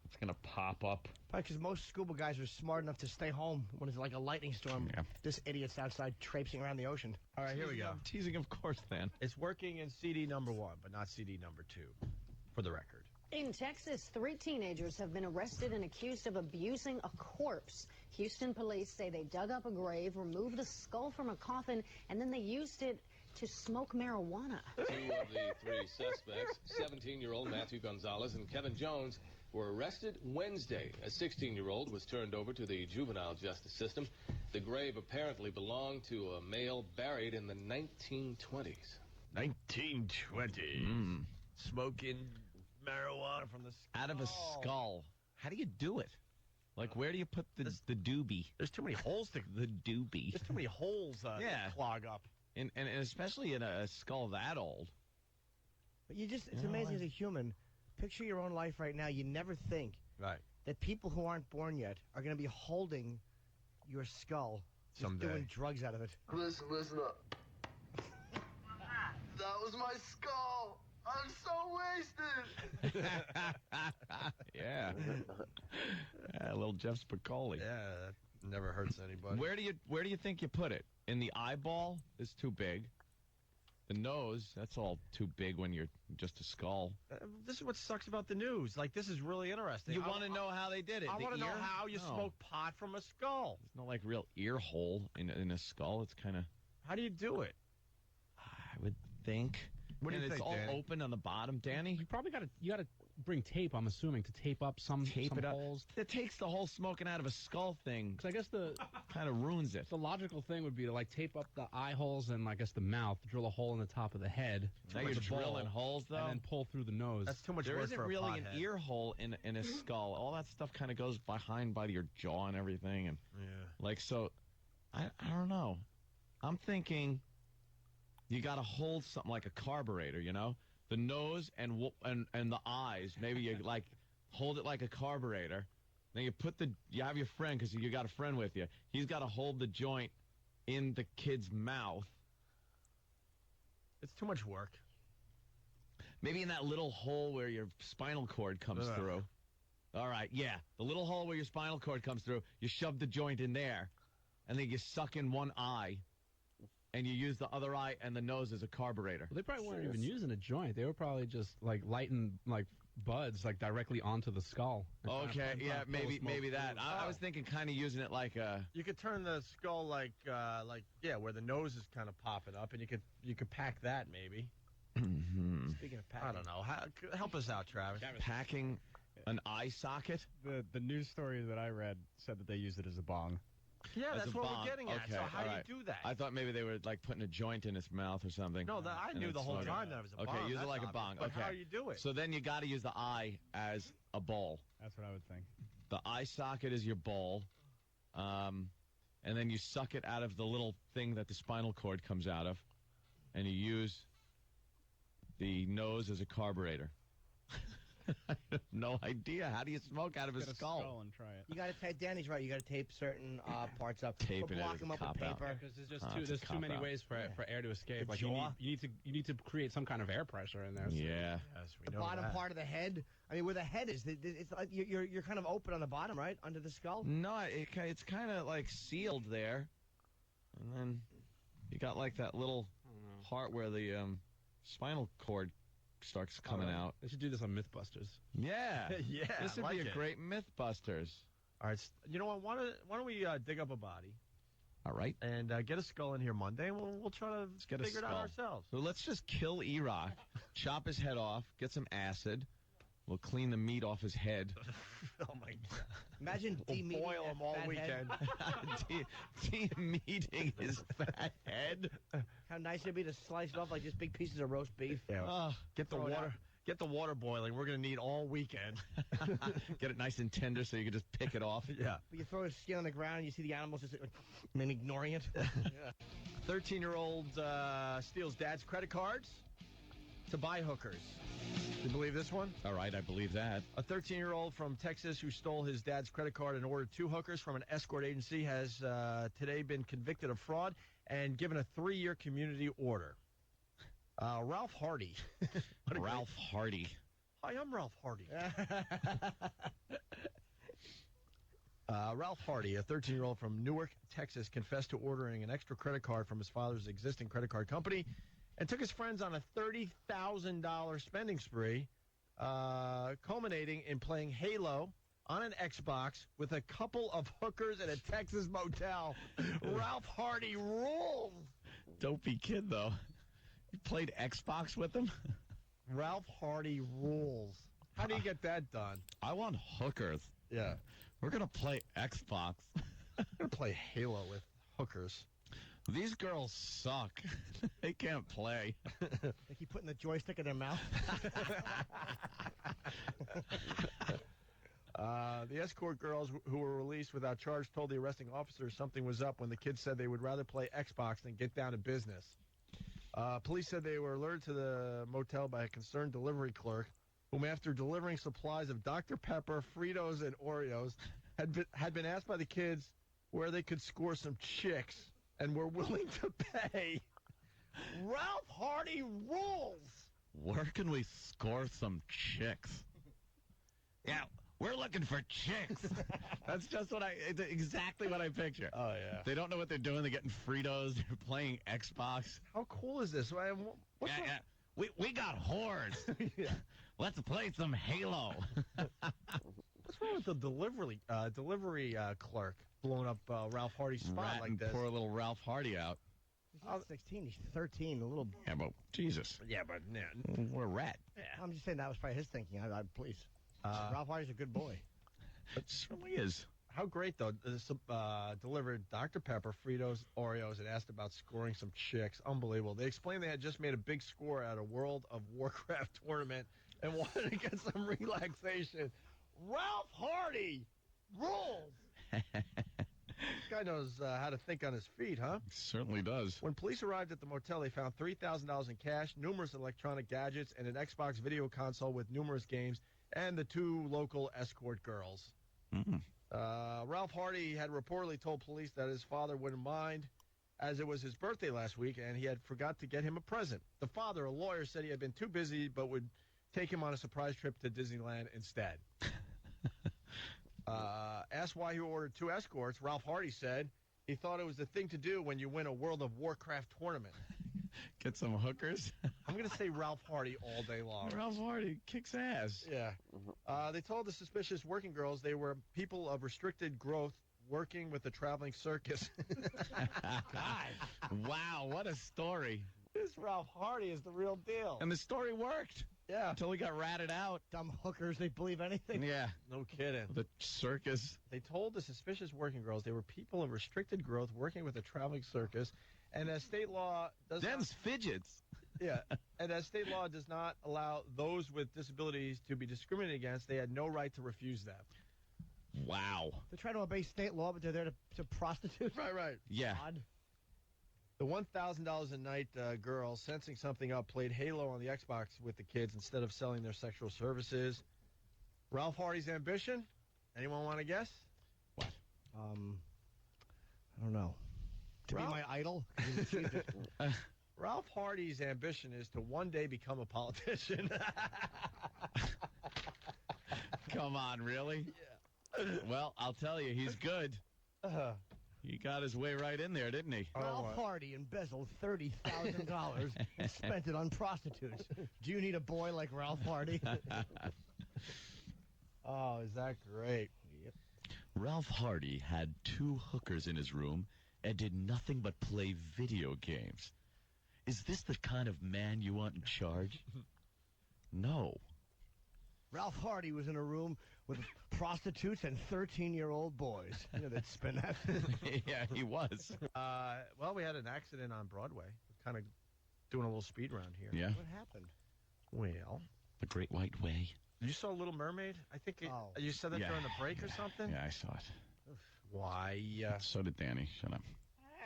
It's going to pop up. Probably because most scuba guys are smart enough to stay home when it's like a lightning storm. Yeah. This idiot's outside traipsing around the ocean. All right, here we go. Teasing, of course, then. It's working in CD number 1, but not CD number 2, for the record. In Texas, 3 teenagers have been arrested and accused of abusing a corpse. Houston police say they dug up a grave, removed the skull from a coffin, and then they used it to smoke marijuana. 2 of the 3 suspects, 17-year-old Matthew Gonzalez and Kevin Jones, were arrested Wednesday. A 16-year-old was turned over to the juvenile justice system. The grave apparently belonged to a male buried in the 1920s. 1920s. Smoking marijuana from the skull. Out of a skull. How do you do it? Like, where do you put the doobie? There's too many holes to... The doobie. There's too many holes to clog up. And especially in a skull that old. But it's amazing as a human. Picture your own life right now. You never think that people who aren't born yet are going to be holding your skull, just doing drugs out of it. Listen up. That was my skull. I'm so wasted. Yeah. A little Jeff Spicoli. Yeah, that never hurts anybody. Where do you think you put it? In the eyeball is too big. The nose, that's all too big when you're just a skull. This is what sucks about the news. Like, this is really interesting. You want to know how they did it? I want to know how you smoke pot from a skull. There's no, like, real ear hole in a skull. It's kind of... How do you do it? I would think... What do you think, it's all Danny? Open on the bottom, Danny? You probably got to bring tape, I'm assuming, to tape up some holes. That takes the whole smoking out of a skull thing. Because I guess the kind of ruins it. The logical thing would be to like tape up the eye holes and I guess the mouth, drill a hole in the top of the head. Now you're drilling holes though, and then pull through the nose. That's too much There work isn't for a really an pothead. ear hole in a skull. All that stuff kind of goes behind by your jaw and everything, and like so. I don't know. I'm thinking you got to hold something like a carburetor, you know, the nose and the eyes. Maybe you like hold it like a carburetor. Then you have your friend because you got a friend with you. He's got to hold the joint in the kid's mouth. It's too much work. Maybe in that little hole where your spinal cord comes through. All right, yeah, the little hole where your spinal cord comes through. You shove the joint in there. And then you suck in one eye, and you use the other eye and the nose as a carburetor. Well, they probably weren't even using a joint. They were probably just like lighting like buds like directly onto the skull. Okay, yeah, maybe that. I was thinking kind of using it like a. You could turn the skull like where the nose is kind of popping up, and you could pack that maybe. Speaking of packing, I don't know. Help us out, Travis. Packing an eye socket. The news story that I read said that they use it as a bong. Yeah, that's what bong. we're getting at. Okay, So how do right. you do that? I thought maybe they were like putting a joint in his mouth or something. No, I knew the whole time that it was a bong. Okay, use That's it like a obvious. bong. But Okay. how do you do it? So then you got to use the eye as a bowl. That's what I would think. The eye socket is your bowl, and then you suck it out of the little thing that the spinal cord comes out of, and you use the nose as a carburetor. I have no idea. How do you smoke out of a skull? And try it. You got to tape. Danny's right. You got to tape certain parts up. Tape or it block as a them up with cop-out. paper. Because there's too many ways for air to escape. The Like jaw. you need to create some kind of air pressure in there. So. Yeah. Yes, we The know bottom that. part of the head. I mean, where the head is, it's like you're kind of open on the bottom, right, under the skull. No, it's kind of like sealed there, and then you got like that little part where the spinal cord starts coming out. They should do this on MythBusters. Yeah, Yeah, This would I be like a it. great MythBusters. All right, you know what? Why don't we dig up a body? All right, and get a skull in here Monday, and we'll try to get a figure it out skull. ourselves. So let's just kill E-Rock, chop his head off, get some acid. We'll clean the meat off his head. Oh my God! Imagine We'll de-meating boil that him all fat weekend. head. De-meating his fat head. How nice it'd be to slice it off like just big pieces of roast beef. Yeah. Get the Throw it out. water. Get the water boiling. We're going to need all weekend. Get it nice and tender so you can just pick it off. Yeah. But you throw a skin on the ground and you see the animals just and then ignoring it. 13-year-old steals dad's credit cards to buy hookers. You believe this one? All right, I believe that. A 13-year-old from Texas who stole his dad's credit card and ordered 2 hookers from an escort agency has today been convicted of fraud and given a 3-year community order. Ralph Hardy. Ralph Hardy. Hi, I'm Ralph Hardy. Ralph Hardy, a 13-year-old from Newark, Texas, confessed to ordering an extra credit card from his father's existing credit card company and took his friends on a $30,000 spending spree, culminating in playing Halo on an Xbox with a couple of hookers at a Texas motel. Ralph Hardy rules. Dopey kid, though. You played Xbox with him? Ralph Hardy rules. How do you get that done? I want hookers. Yeah. We're going to play Xbox. I'm going to play Halo with hookers. These girls suck. They can't play. They keep putting the joystick in their mouth. The escort girls who were released without charge told the arresting officers something was up when the kids said they would rather play Xbox than get down to business. Police said they were alerted to the motel by a concerned delivery clerk, whom after delivering supplies of Dr. Pepper, Fritos, and Oreos, had been asked by the kids where they could score some chicks and were willing to pay. Ralph Hardy rules! Where can we score some chicks? Yeah, we're looking for chicks. That's just it's exactly what I picture. Oh, yeah. They don't know what they're doing. They're getting Fritos. They're playing Xbox. How cool is this? Yeah. We got whores. Yeah. Let's play some Halo. What's wrong with the delivery clerk blowing up Ralph Hardy's spot Ratting like this? poor little Ralph Hardy out. He's not 16. He's 13. A little. Yeah, but Jesus. Yeah, but What a rat. Yeah. I'm just saying that was probably his thinking. Please. Ralph Hardy's a good boy. It certainly is. How great, though. This delivered Dr. Pepper, Fritos, Oreos, and asked about scoring some chicks. Unbelievable. They explained they had just made a big score at a World of Warcraft tournament and wanted to get some relaxation. Ralph Hardy rules. This guy knows how to think on his feet, huh? Certainly does. When police arrived at the motel, they found $3,000 in cash, numerous electronic gadgets, and an Xbox video console with numerous games, and the 2 local escort girls. Ralph Hardy had reportedly told police that his father wouldn't mind, as it was his birthday last week, and he had forgot to get him a present. The father, a lawyer, said he had been too busy, but would take him on a surprise trip to Disneyland instead. Asked why he ordered 2 escorts, Ralph Hardy said he thought it was the thing to do when you win a World of Warcraft tournament. Get some hookers. I'm going to say Ralph Hardy all day long. Ralph Hardy kicks ass. Yeah. They told the suspicious working girls they were people of restricted growth working with the traveling circus. God. Wow, what a story. This Ralph Hardy is the real deal. And the story worked. Yeah. Until he got ratted out. Dumb hookers, they believe anything. Yeah. No kidding. The circus. They told the suspicious working girls they were people of restricted growth working with a traveling circus, and as state law does Them's fidgets. Yeah, and as state law does not allow those with disabilities to be discriminated against, they had no right to refuse them. Wow. They're trying to obey state law, but they're there to prostitute. Right. Yeah. God. The $1,000 a night girl, sensing something up, played Halo on the Xbox with the kids instead of selling their sexual services. Ralph Hardy's ambition? Anyone want to guess? What? I don't know. To Ralph? be my idol? Ralph Hardy's ambition is to one day become a politician. Come on, really? Yeah. Well, I'll tell you, he's good. He got his way right in there, didn't he? Ralph Hardy embezzled $30,000 and spent it on prostitutes. Do you need a boy like Ralph Hardy? Oh, is that great? Yep. Ralph Hardy had 2 hookers in his room and did nothing but play video games. Is this the kind of man you want in charge? No. Ralph Hardy was in a room with prostitutes and 13-year-old boys. You know, they'd spin that. Yeah, he was. Well, we had an accident on Broadway. We're kind of doing a little speed round here. Yeah. What happened? Well, The Great White Way. you saw Little Mermaid? I think you said that Yeah. during the break or something? Yeah, I saw it. Why? So did Danny. Shut up.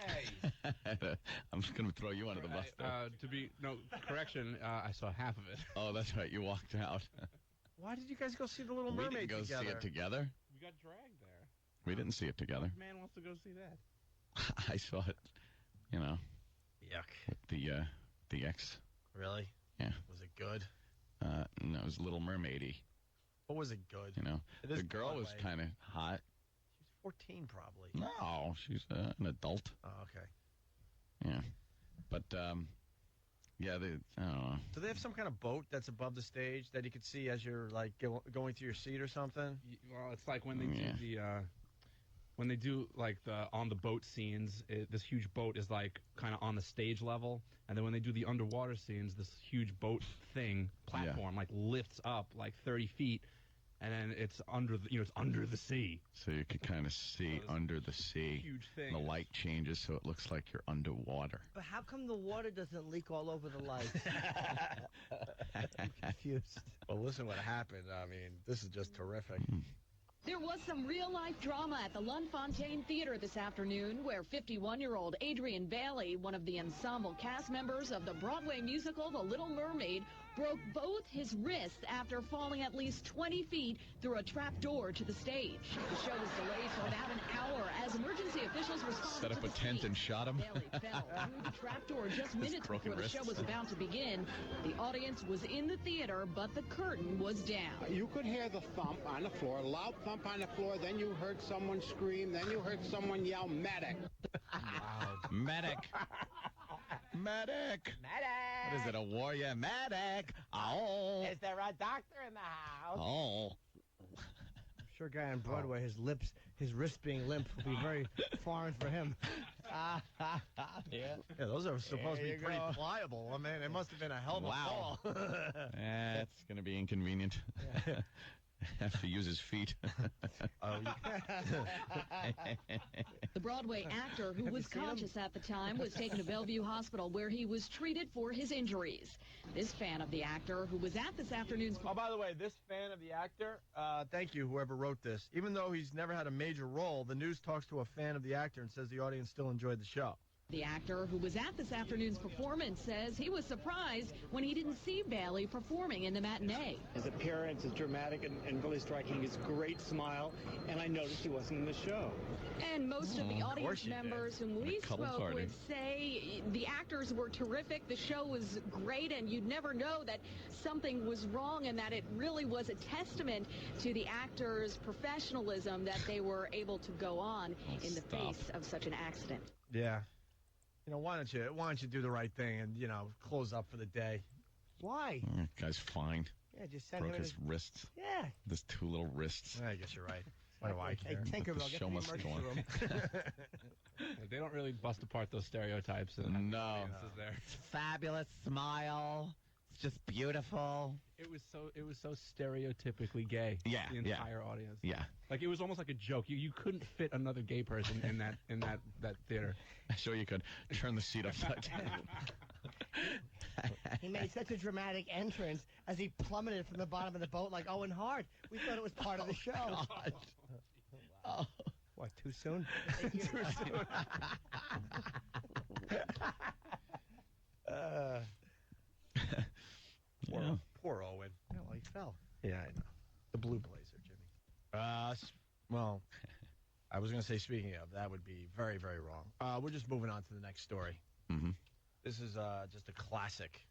Hey. I'm just going to throw you under the bus there. Correction, I saw half of it. Oh, that's right. You walked out. Why did you guys go see The Little We Mermaid didn't go together? see it together. We got dragged there. We didn't see it together. What man wants to go see that? I saw it, you know, Yuck. the ex. Really? Yeah. Was it good? No, it was Little Mermaidy. What was it good? You know, It is the girl was Broadway. kind of hot. She was 14 probably. No, she's an adult. Oh, okay. Yeah, but yeah, I don't know. Do they have some kind of boat that's above the stage that you can see as you're like going to your seat or something? Well, it's like when they do when they do like the on the boat scenes, this huge boat is like kind of on the stage level, and then when they do the underwater scenes, this huge boat platform like lifts up like 30 feet, and then it's under the it's under the sea. So you could kind of see under the sea. Huge thing. The light changes, so it looks like you're underwater. But how come the water doesn't leak all over the lights? I'm confused. Well, listen what happened. I mean, this is just terrific. There was some real-life drama at the Lunfontaine Theater this afternoon where 51-year-old Adrian Bailey, one of the ensemble cast members of the Broadway musical The Little Mermaid, broke both his wrists after falling at least 20 feet through a trap door to the stage. The show was delayed for about an hour as emergency officials responded Set up to a the tent scene. and shot him. Bailey fell through the trap door just minutes broken before the show wrists. was about to begin. The audience was in the theater, but the curtain was down. You could hear the thump on the floor, loud thump on the floor, then you heard someone scream, then you heard someone yell, medic. Medic. Medic. What is it, a war? Yeah, medic. Oh. Is there a doctor in the house? Oh. sure a guy on Broadway, his wrist being limp, will be very foreign for him. Yeah, those are supposed to be pretty pliable. I mean, it must have been a hell of a fall. That's going to be inconvenient. Have to use his feet. The Broadway actor, who was conscious at the time, was taken to Bellevue Hospital, where he was treated for his injuries. This fan of the actor, who was at this afternoon's... Oh, by the way, this fan of the actor, thank you, whoever wrote this. Even though he's never had a major role, the news talks to a fan of the actor and says the audience still enjoyed the show. The actor, who was at this afternoon's performance, says he was surprised when he didn't see Bailey performing in the matinee. His appearance is dramatic and really striking. His great smile, and I noticed he wasn't in the show. And most of the audience members whom we spoke with say the actors were terrific, the show was great, and you'd never know that something was wrong and that it really was a testament to the actors' professionalism that they were able to go on in the face of such an accident. Yeah. You know, why don't you do the right thing and, you know, close up for the day? Why? That guy's fine. Yeah, just send Broke him his wrists. Yeah. There's 2 little wrists. I guess you're right. Why do I care? Hey, Tinkerbell, get show the must go emergency on. room. They don't really bust apart those stereotypes. And No. There. Fabulous smile. It's just beautiful. It was so stereotypically gay. Yeah, the entire audience. Yeah. Like it was almost like a joke. You couldn't fit another gay person in that theater. Sure you could. Turn the seat upside down. He made such a dramatic entrance as he plummeted from the bottom of the boat like Owen Hart. We thought it was part of the show. God. Oh. What, too soon? Too soon. Poor Owen. Yeah, well, he fell. Yeah, I know. The blue blazer, Jimmy. Well, I was going to say, speaking of, that would be very, very wrong. We're just moving on to the next story. Mm-hmm. This is just a classic.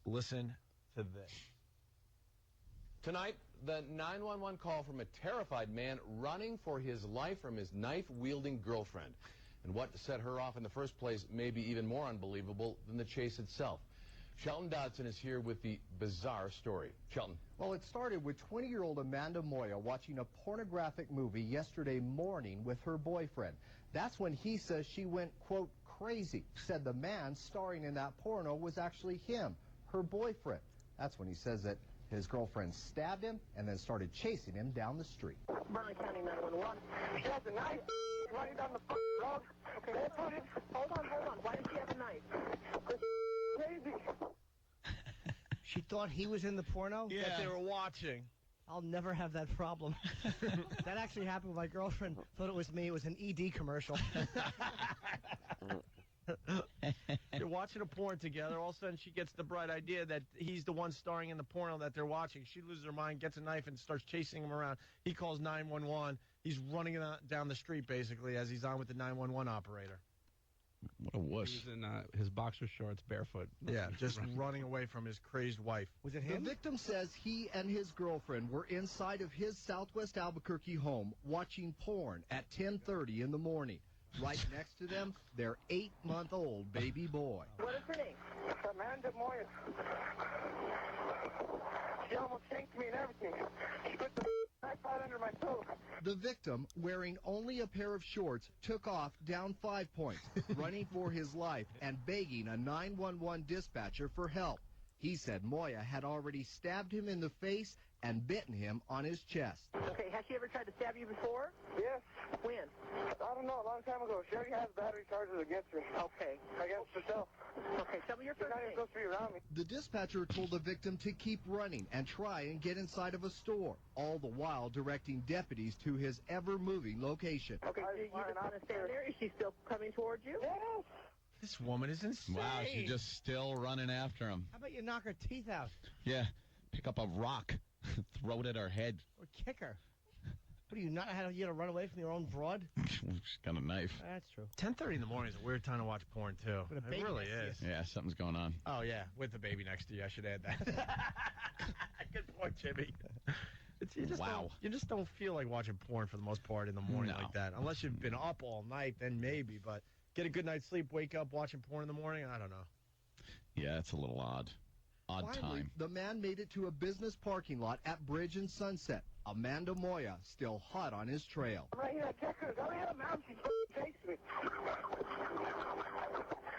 Listen to this. Tonight, the 911 call from a terrified man running for his life from his knife-wielding girlfriend. And what set her off in the first place may be even more unbelievable than the chase itself. Shelton Dodson is here with the bizarre story. Shelton. Well, it started with 20-year-old Amanda Moya watching a pornographic movie yesterday morning with her boyfriend. That's when he says she went, quote, crazy. Said the man starring in that porno was actually him, her boyfriend. That's when he says that his girlfriend stabbed him and then started chasing him down the street. Burlington County 911. She has a knife running down the road. Okay, hold on. Why does she have a knife? Crazy. She thought he was in the porno? Yeah. That they were watching. I'll never have that problem. That actually happened with my girlfriend. Thought it was me. It was an ED commercial. You're watching a porn together. All of a sudden, she gets the bright idea that he's the one starring in the porno that they're watching. She loses her mind, gets a knife, and starts chasing him around. He calls 911. He's running down the street, basically, as he's on with the 911 operator. What a wuss. He was in his boxer shorts, barefoot. Yeah, just running away from his crazed wife. Was it The him? victim says he and his girlfriend were inside of his Southwest Albuquerque home watching porn at 10:30 in the morning. Right next to them, their 8-month-old baby boy. What is her name? Amanda Moya. She almost shanked me and everything. She put the knife right under my toe. The victim, wearing only a pair of shorts, took off down 5 points, running for his life and begging a 911 dispatcher for help. He said Moya had already stabbed him in the face and bitten him on his chest. Okay, has she ever tried to stab you before? Yes. When? I don't know, a long time ago. She already has battery charges against her. Okay. Against herself. Okay, tell me your first name. She's not even supposed to be around me. The dispatcher told the victim to keep running and try and get inside of a store, all the while directing deputies to his ever-moving location. Okay, you just want to stand there? Is she still coming towards you? Yes. This woman is insane. Wow, she's just still running after him. How about you knock her teeth out? Yeah, pick up a rock, throw it at her head. Or kick her? What, do you not know how to run away from your own broad? She's got a knife. That's true. 10:30 in the morning is a weird time to watch porn, too. With a baby It really next to is. Yeah, something's going on. Oh, yeah, with the baby next to you. I should add that. Good point, Jimmy. You just don't feel like watching porn for the most part in the morning like that. Unless you've been up all night, then maybe. But get a good night's sleep, wake up watching porn in the morning, I don't know. Yeah, it's a little odd. Odd Finally, time. the man made it to a business parking lot at Bridge and Sunset. Amanda Moya still hot on his trail. Right here, check her. Go ahead, man. She chased me.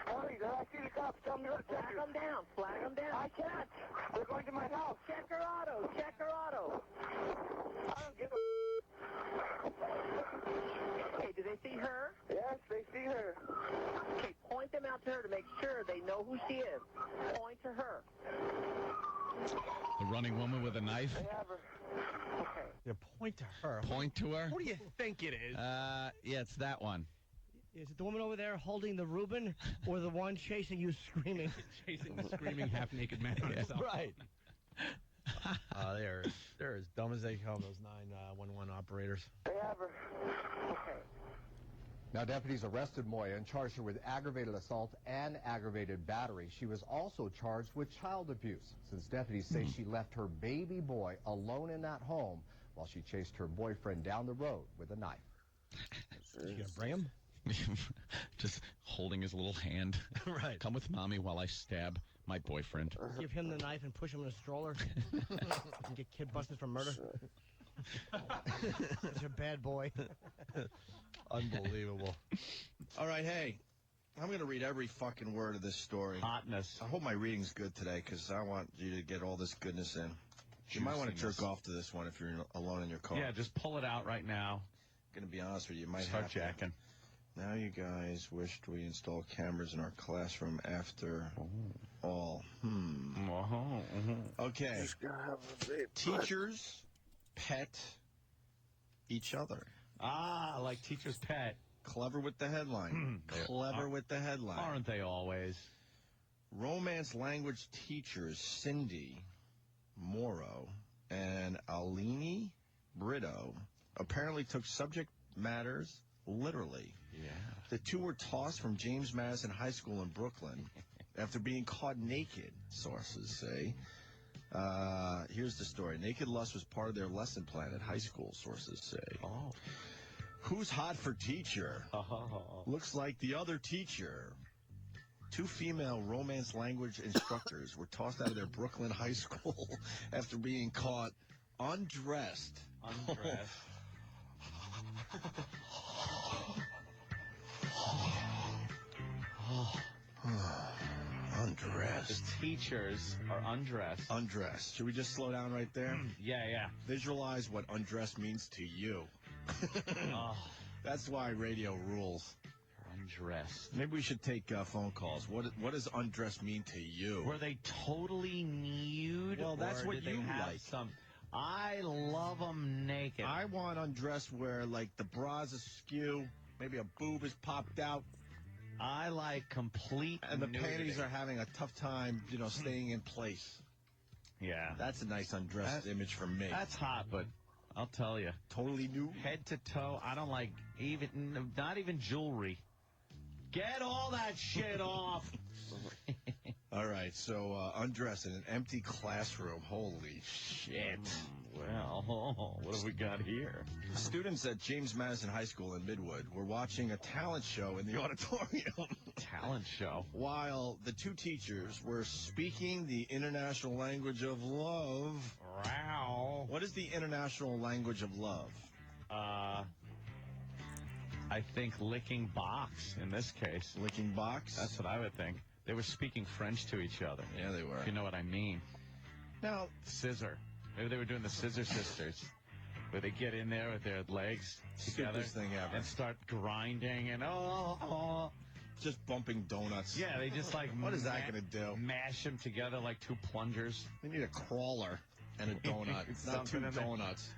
Hurry, I see the cops. Tell me to check her. Flag them down. Flag them down. I can't. They're going to my house. Check her auto. Check her auto. I don't give a... Okay, do they see her? Yes, they see her. Okay, point them out to her to make sure they know who she is. Point to her. The running woman with a knife? They have her. Okay. Yeah, point to her. Point to her? What do you think it is? Yeah, it's that one. Is it the woman over there holding the Reuben, or the one chasing you screaming? Chasing the screaming half-naked man on himself. Right. They're as dumb as they come, those 911 operators. They have her. Okay. Now, deputies arrested Moya and charged her with aggravated assault and aggravated battery. She was also charged with child abuse, since deputies say she left her baby boy alone in that home while she chased her boyfriend down the road with a knife. You gonna bring him? Just holding his little hand. Right. Come with mommy while I stab my boyfriend. Give him the knife and push him in a stroller. And get kid busted for murder. He's a bad boy. Unbelievable. All right, hey, I'm going to read every fucking word of this story. Hotness. I hope my reading's good today, because I want you to get all this goodness in. You might want to jerk off to this one if you're alone in your car. Yeah, just pull it out right now. Going to be honest with you, you might Start have to. jacking. Now you guys wished we installed cameras in our classroom after all. Okay. Teachers pet each other. Ah, like teacher's pet. Clever with the headline. Clever with the headline. Aren't they always? Romance language teachers Cindy Morrow and Alini Brito apparently took subject matters literally. Yeah. The two were tossed from James Madison High School in Brooklyn after being caught naked, sources say. Here's the story. Naked lust was part of their lesson plan at high school, sources say. Oh. Who's hot for teacher? Looks like the other teacher. Two female romance language instructors were tossed out of their Brooklyn high school after being caught undressed. Undressed. The teachers are undressed. Undressed. Should we just slow down right there? Yeah. Visualize what undressed means to you. That's why radio rules. Undressed. Maybe we should take phone calls. What does undressed mean to you? Were they totally nude? Well, that's or what did they you have like. I love them naked. I want undressed where, like, the bra's askew, maybe a boob is popped out. I like complete and the nudity. panties are having a tough time, staying in place. Yeah. That's a nice undressed image for me. That's hot, but I'll tell you. Totally nude? Head to toe. I don't like not even jewelry. Get all that shit off. All right, so undressed in an empty classroom. Holy shit. Well, what have we got here? Students at James Madison High School in Midwood were watching a talent show in the auditorium. Talent show? While the two teachers were speaking the international language of love. Wow. What is the international language of love? I think licking box in this case. Licking box? That's what I would think. They were speaking French to each other. Yeah, they were. If you know what I mean. Now, scissor. Maybe they were doing the Scissor Sisters, where they get in there with their legs together thing ever. and start grinding and just bumping donuts. Yeah, they just like what is that going to do? Mash them together like two plungers. They need a crawler and a donut. Not two donuts.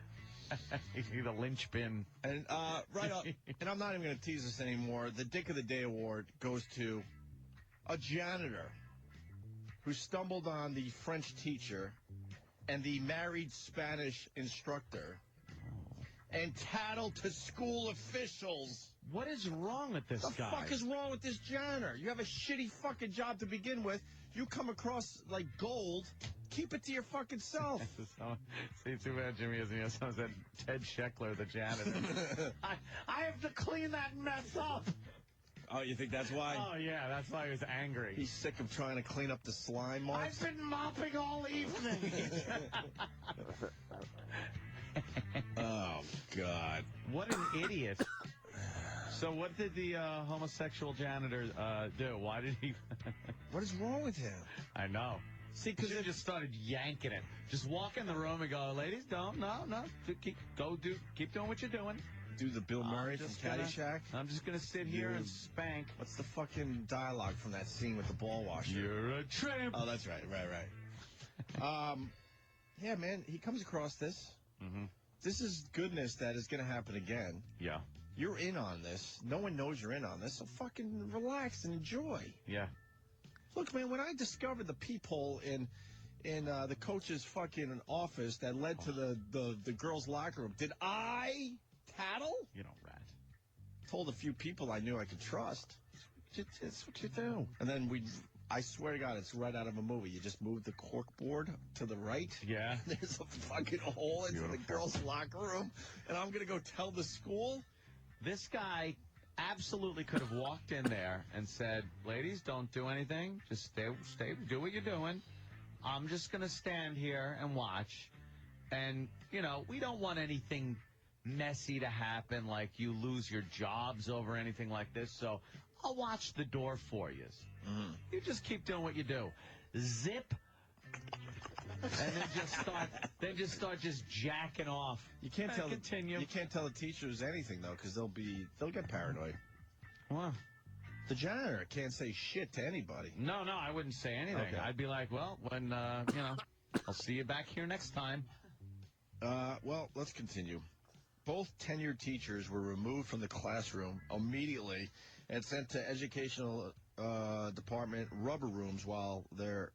You need a linchpin. And right up, and I'm not even going to tease this anymore. The Dick of the Day award goes to a janitor who stumbled on the French teacher and the married Spanish instructor and tattled to school officials. What is wrong with this guy? The fuck is wrong with this janitor? You have a shitty fucking job to begin with. You come across like gold. Keep it to your fucking self. See, too bad Jimmy isn't here. Someone said Ted Scheckler, the janitor. I have to clean that mess up. Oh, you think that's why? Oh, yeah, that's why he was angry. He's sick of trying to clean up the slime marks. I've been mopping all evening. Oh, God. What an idiot. So what did the homosexual janitor do? Why did he... What is wrong with him? I know. See, because they just started yanking it. Just walk in the room and go, ladies, don't, no. Keep doing what you're doing. Do the Bill Murray from Caddyshack? I'm just going to sit here and spank. What's the fucking dialogue from that scene with the ball washer? You're a tramp. Oh, that's right. Yeah, man, he comes across this. Mm-hmm. This is goodness that is going to happen again. Yeah. You're in on this. No one knows you're in on this, so fucking relax and enjoy. Yeah. Look, man, when I discovered the peephole in the coach's fucking office that led to the girls' locker room, did I tattle? You don't rat. Told a few people I knew I could trust. It's what you do. And then I swear to God, it's right out of a movie. You just move the cork board to the right. Yeah. There's a fucking hole into the girls' locker room. And I'm going to go tell the school? This guy absolutely could have walked in there and said, ladies, don't do anything. Just stay, do what you're doing. I'm just going to stand here and watch. And, we don't want anything messy to happen, like you lose your jobs over anything like this. So I'll watch the door for you. Mm. You just keep doing what you do. Zip. And then just start jacking off. You can't tell. Continue. You can't tell the teachers anything though, because they'll get paranoid. What? The janitor can't say shit to anybody. No, I wouldn't say anything. Okay. I'd be like, well, when I'll see you back here next time. Well, let's continue. Both tenured teachers were removed from the classroom immediately and sent to educational department rubber rooms while they're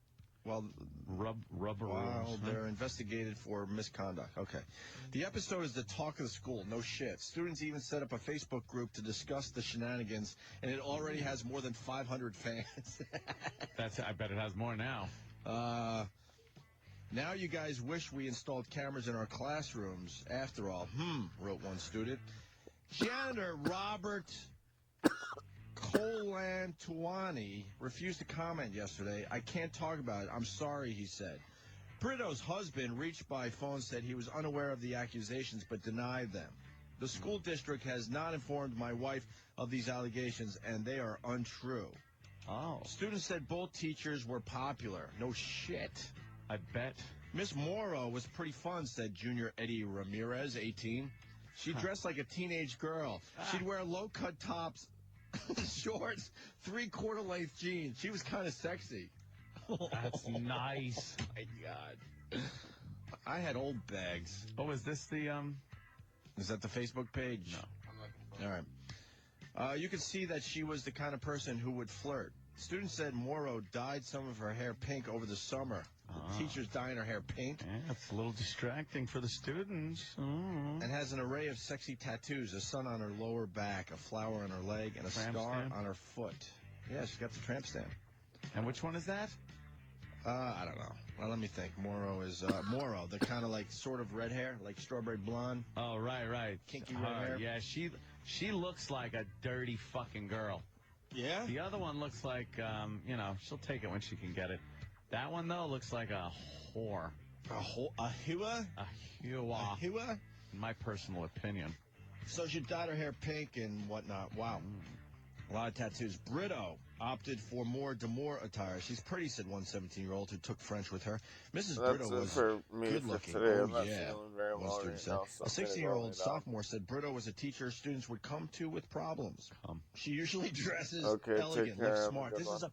investigated for misconduct. Okay. The episode is the talk of the school. No shit. Students even set up a Facebook group to discuss the shenanigans, and it already has more than 500 fans. I bet it has more now. Now you guys wish we installed cameras in our classrooms. After all, wrote one student. Janitor Robert Colantuani refused to comment yesterday. I can't talk about it. I'm sorry, he said. Brito's husband reached by phone, said he was unaware of the accusations but denied them. The school district has not informed my wife of these allegations, and they are untrue. Oh. Students said both teachers were popular. No shit. I bet. Miss Morrow was pretty fun, said junior Eddie Ramirez, 18. She dressed like a teenage girl. She'd wear low-cut tops, shorts, 3/4 length jeans. She was kind of sexy. That's nice. Oh, my God. I had old bags. Oh, is this the, Is that the Facebook page? No. All right. You could see that she was the kind of person who would flirt. Students said Morrow dyed some of her hair pink over the summer. The teacher's dyeing her hair pink. Yeah, it's a little distracting for the students. And has an array of sexy tattoos, a sun on her lower back, a flower on her leg, and a star on her foot. Yeah, she's got the tramp stamp. And which one is that? I don't know. Well, let me think. Morrow is, Morrow, the kind of like sort of red hair, like strawberry blonde. Oh, right. Kinky red hair. Yeah, she looks like a dirty fucking girl. Yeah? The other one looks like, she'll take it when she can get it. That one, though, looks like a whore. A hua? A hua? In my personal opinion. So she dyed her hair pink and whatnot. Wow. A lot of tattoos. Brito opted for more demure attire. She's pretty, said one 17-year-old who took French with her. Mrs. Brito was good-looking. Oh, yeah. One student said. A 16-year-old sophomore said Brito was a teacher students would come to with problems. She usually dresses elegant, looks smart. This is a